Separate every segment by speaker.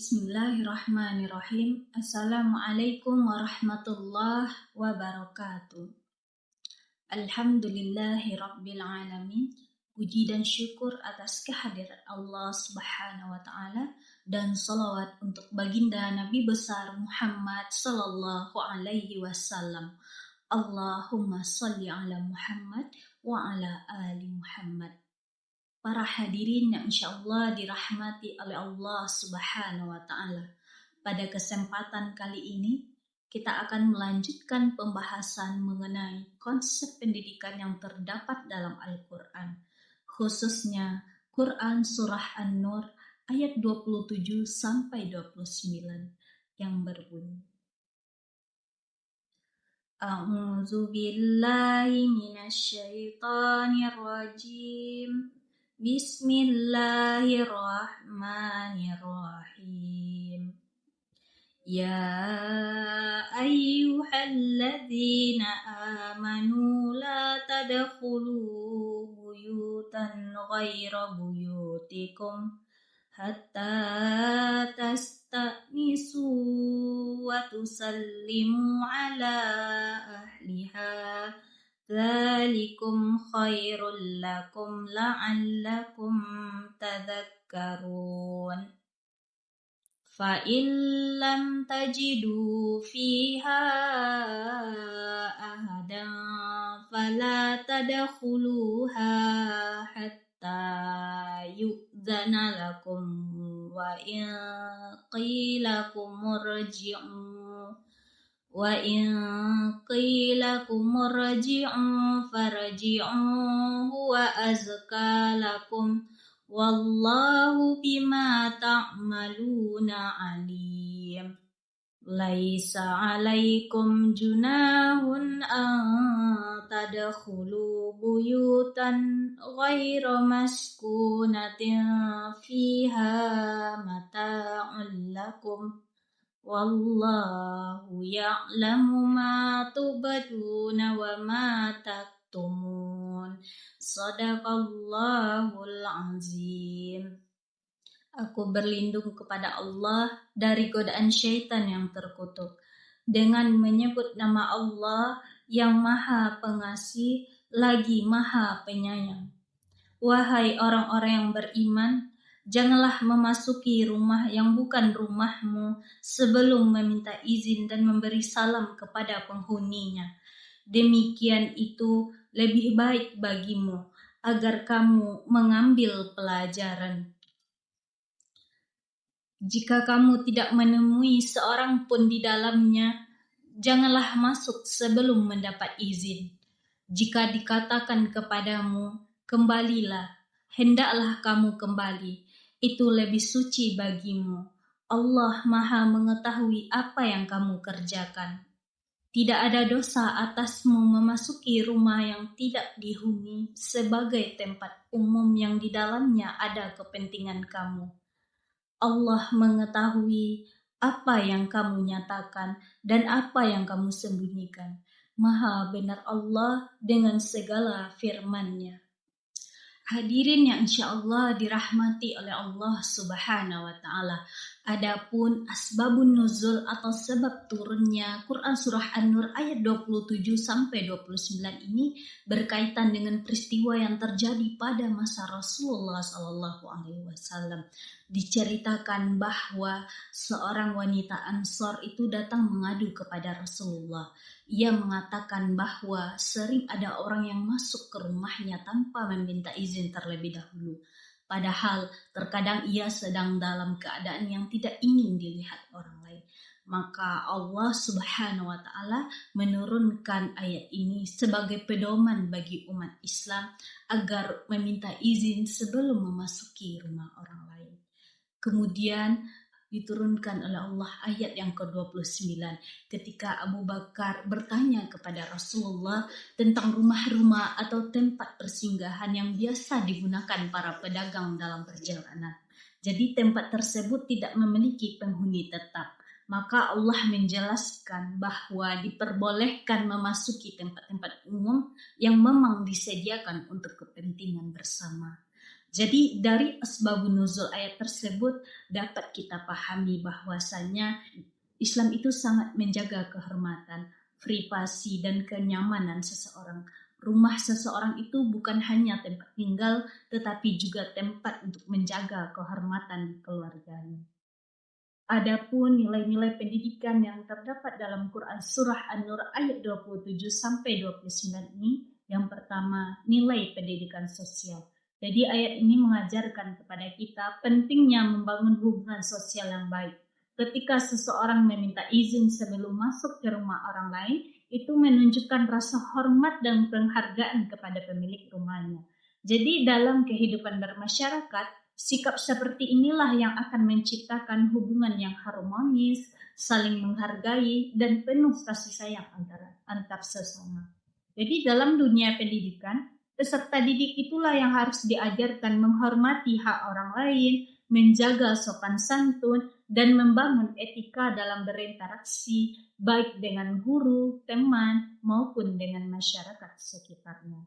Speaker 1: Bismillahirrahmanirrahim. Assalamualaikum warahmatullahi wabarakatuh. Alhamdulillahi rabbil alamin. Puji dan syukur atas kehadiran Allah Subhanahu wa taala dan salawat untuk baginda Nabi besar Muhammad sallallahu alaihi wasallam. Allahumma salli ala Muhammad wa ala ali Muhammad. Para hadirin yang insyaallah dirahmati oleh Allah Subhanahu wa taala. Pada kesempatan kali ini kita akan melanjutkan pembahasan mengenai konsep pendidikan yang terdapat dalam Al-Qur'an, khususnya Quran surah An-Nur ayat 27 sampai 29 yang berbunyi: A'udzu billahi minasy syaithanir rajim. Bismillahirrahmanirrahim. Ya ayyuhalladzina amanu la tadkhulu buyutan ghaira buyutikum hatta tastanisu wa tusallimu ala ahliha. Dzalikum khairul lakum la'allakum tadhakkarun. Fa in lam tajidu fiha ahadan fala tadkhuluha hatta yu'dzana lakum wa in qilakum irji'u farji'u huwa azka lakum wallahu bima ta'maluna alim. Laisa 'alaikum junahun an tadkhulu buyutan ghaira maskunatin fiha mata'un lakum wallahu ya'lamu ma tubduna wa ma taktumun. Shadaqallahul azim. Aku berlindung kepada Allah dari godaan syaitan yang terkutuk dengan menyebut nama Allah yang Maha Pengasih lagi Maha Penyayang. Wahai orang-orang yang beriman, janganlah memasuki rumah yang bukan rumahmu sebelum meminta izin dan memberi salam kepada penghuninya. Demikian itu lebih baik bagimu agar kamu mengambil pelajaran. Jika kamu tidak menemui seorang pun di dalamnya, janganlah masuk sebelum mendapat izin. Jika dikatakan kepadamu, kembalilah, hendaklah kamu kembali. Itu lebih suci bagimu. Allah Maha mengetahui apa yang kamu kerjakan. Tidak ada dosa atasmu memasuki rumah yang tidak dihuni sebagai tempat umum yang di dalamnya ada kepentingan kamu. Allah mengetahui apa yang kamu nyatakan dan apa yang kamu sembunyikan. Maha benar Allah dengan segala firman-Nya. Hadirin yang insyaallah dirahmati oleh Allah Subhanahu wa taala. Adapun asbabun nuzul atau sebab turunnya Quran surah An-Nur ayat 27 sampai 29 ini berkaitan dengan peristiwa yang terjadi pada masa Rasulullah sallallahu alaihi wasallam. Diceritakan bahwa seorang wanita Ansor itu datang mengadu kepada Rasulullah. Ia mengatakan bahwa sering ada orang yang masuk ke rumahnya tanpa meminta izin terlebih dahulu. Padahal terkadang ia sedang dalam keadaan yang tidak ingin dilihat orang lain. Maka Allah Subhanahu wa taala menurunkan ayat ini sebagai pedoman bagi umat Islam agar meminta izin sebelum memasuki rumah orang lain. Kemudian diturunkan oleh Allah ayat yang ke-29 ketika Abu Bakar bertanya kepada Rasulullah tentang rumah-rumah atau tempat persinggahan yang biasa digunakan para pedagang dalam perjalanan. Jadi tempat tersebut tidak memiliki penghuni tetap. Maka Allah menjelaskan bahwa diperbolehkan memasuki tempat-tempat umum yang memang disediakan untuk kepentingan bersama. Jadi dari asbabun nuzul ayat tersebut dapat kita pahami bahwasanya Islam itu sangat menjaga kehormatan, privasi, dan kenyamanan seseorang. Rumah seseorang itu bukan hanya tempat tinggal, tetapi juga tempat untuk menjaga kehormatan keluarganya. Adapun nilai-nilai pendidikan yang terdapat dalam Quran Surah An-Nur ayat 27 sampai 29 ini, yang pertama, nilai pendidikan sosial. Jadi ayat ini mengajarkan kepada kita pentingnya membangun hubungan sosial yang baik. Ketika seseorang meminta izin sebelum masuk ke rumah orang lain, itu menunjukkan rasa hormat dan penghargaan kepada pemilik rumahnya. Jadi dalam kehidupan bermasyarakat, sikap seperti inilah yang akan menciptakan hubungan yang harmonis, saling menghargai, dan penuh kasih sayang antar sesama. Jadi dalam dunia pendidikan, peserta didik itulah yang harus diajarkan menghormati hak orang lain, menjaga sopan santun, dan membangun etika dalam berinteraksi, baik dengan guru, teman, maupun dengan masyarakat sekitarnya.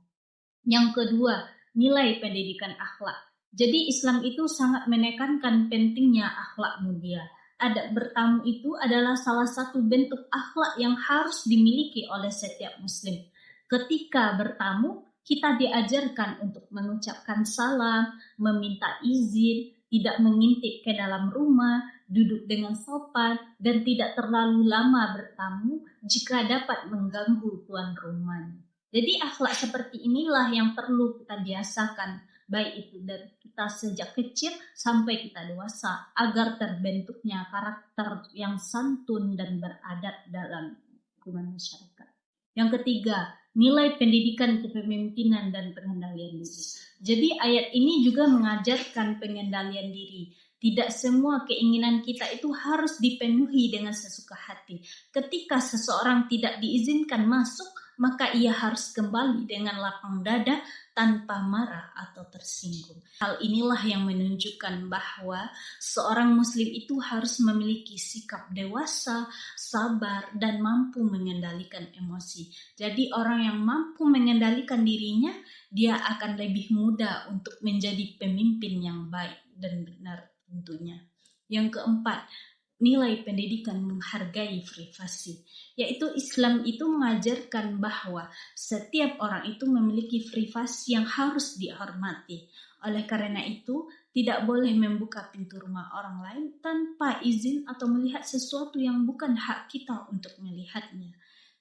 Speaker 1: Yang kedua, nilai pendidikan akhlak. Jadi Islam itu sangat menekankan pentingnya akhlak mulia. Adab bertamu itu adalah salah satu bentuk akhlak yang harus dimiliki oleh setiap muslim. Ketika bertamu, kita diajarkan untuk mengucapkan salam, meminta izin, tidak mengintip ke dalam rumah, duduk dengan sopan, dan tidak terlalu lama bertamu jika dapat mengganggu tuan rumahnya. Jadi akhlak seperti inilah yang perlu kita biasakan, baik itu dari kita sejak kecil sampai kita dewasa, agar terbentuknya karakter yang santun dan beradab dalam lingkungan masyarakat. Yang ketiga, nilai pendidikan kepemimpinan dan pengendalian diri. Jadi ayat ini juga mengajarkan pengendalian diri. Tidak semua keinginan kita itu harus dipenuhi dengan sesuka hati. Ketika seseorang tidak diizinkan masuk, maka ia harus kembali dengan lapang dada tanpa marah atau tersinggung. Hal inilah yang menunjukkan bahwa seorang muslim itu harus memiliki sikap dewasa, sabar, dan mampu mengendalikan emosi. Jadi orang yang mampu mengendalikan dirinya, dia akan lebih mudah untuk menjadi pemimpin yang baik dan benar tentunya. Yang keempat, nilai pendidikan menghargai privasi, yaitu Islam itu mengajarkan bahwa setiap orang itu memiliki privasi yang harus dihormati. Oleh karena itu, tidak boleh membuka pintu rumah orang lain tanpa izin atau melihat sesuatu yang bukan hak kita untuk melihatnya.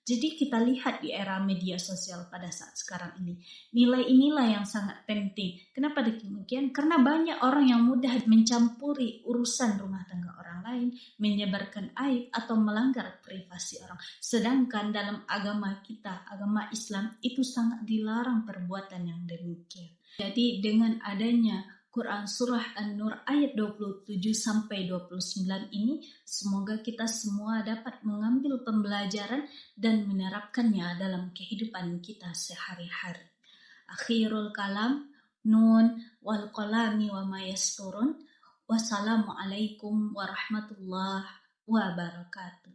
Speaker 1: Jadi kita lihat di era media sosial pada saat sekarang ini, nilai inilah yang sangat penting. Kenapa demikian? Karena banyak orang yang mudah mencampuri urusan rumah tangga orang lain, menyebarkan aib atau melanggar privasi orang. Sedangkan dalam agama kita, agama Islam, itu sangat dilarang perbuatan yang demikian. Jadi dengan adanya Quran Surah An-Nur ayat 27 sampai 29 ini, semoga kita semua dapat mengambil pembelajaran dan menerapkannya dalam kehidupan kita sehari-hari. Akhirul kalam, nun wal qalami wa ma yasturun. Wassalamualaikum warahmatullahi wabarakatuh.